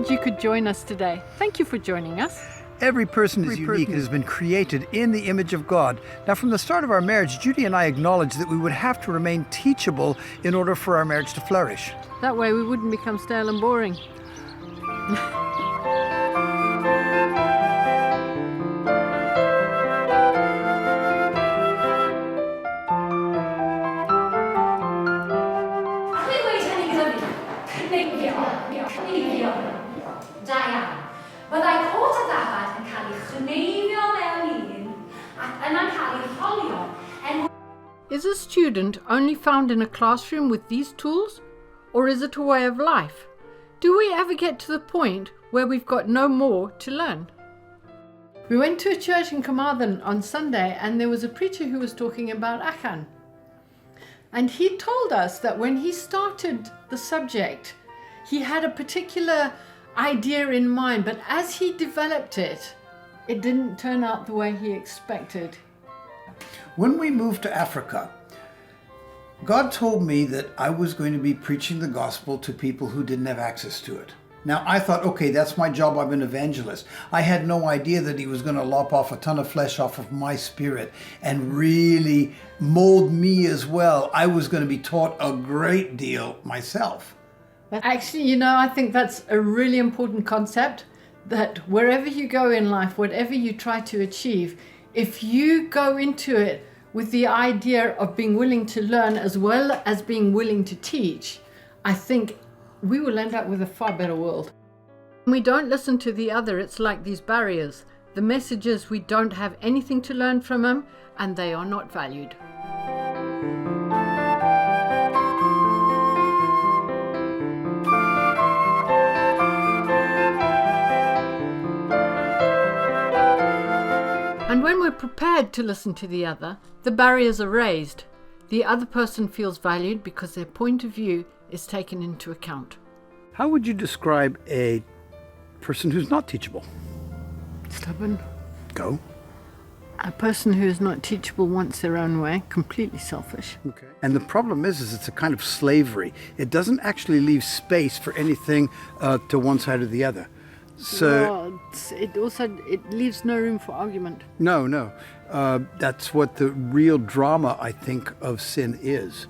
glad you could join us today. Thank you for joining us. Every person is unique and has been created in the image of God. Now, from the start of our marriage, Judy and I acknowledged that we would have to remain teachable in order for our marriage to flourish. That way we wouldn't become stale and boring. Byddai cod a ddafad yn cael ei chneifio mewn un ac yna'n cael ei holio. Is a student only found in a classroom with these tools, or is it a way of life? Do we ever get to the point where we've got no more to learn? We went to a church in Carmarthen on Sunday, and there was a preacher who was talking about Achan. And he told us that when he started the subject, he had a particular idea in mind, but as he developed it, it didn't turn out the way he expected. When we moved to Africa, God told me that I was going to be preaching the gospel to people who didn't have access to it. Now, I thought, okay, that's my job. I'm an evangelist. I had no idea that he was going to lop off a ton of flesh off of my spirit and really mold me as well. I was going to be taught a great deal myself. Actually, I think that's a really important concept, that wherever you go in life, whatever you try to achieve, if you go into it with the idea of being willing to learn as well as being willing to teach, I think we will end up with a far better world. When we don't listen to the other, it's like these barriers. The message is we don't have anything to learn from them, and they are not valued. And when we're prepared to listen to the other, the barriers are raised. The other person feels valued because their point of view is taken into account. How would you describe a person who's not teachable? Stubborn. Go. A person who is not teachable wants their own way, completely selfish. Okay. And the problem is it's a kind of slavery. It doesn't actually leave space for anything to one side or the other. So it leaves no room for argument. No. That's what the real drama, I think, of sin is.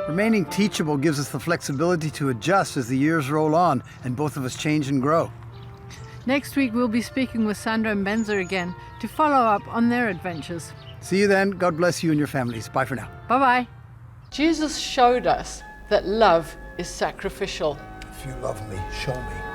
Remaining teachable gives us the flexibility to adjust as the years roll on and both of us change and grow. Next week we'll be speaking with Sandra and Benza again to follow up on their adventures. See you then. God bless you and your families. Bye for now. Bye-bye. Jesus showed us that love is sacrificial. If you love me, show me.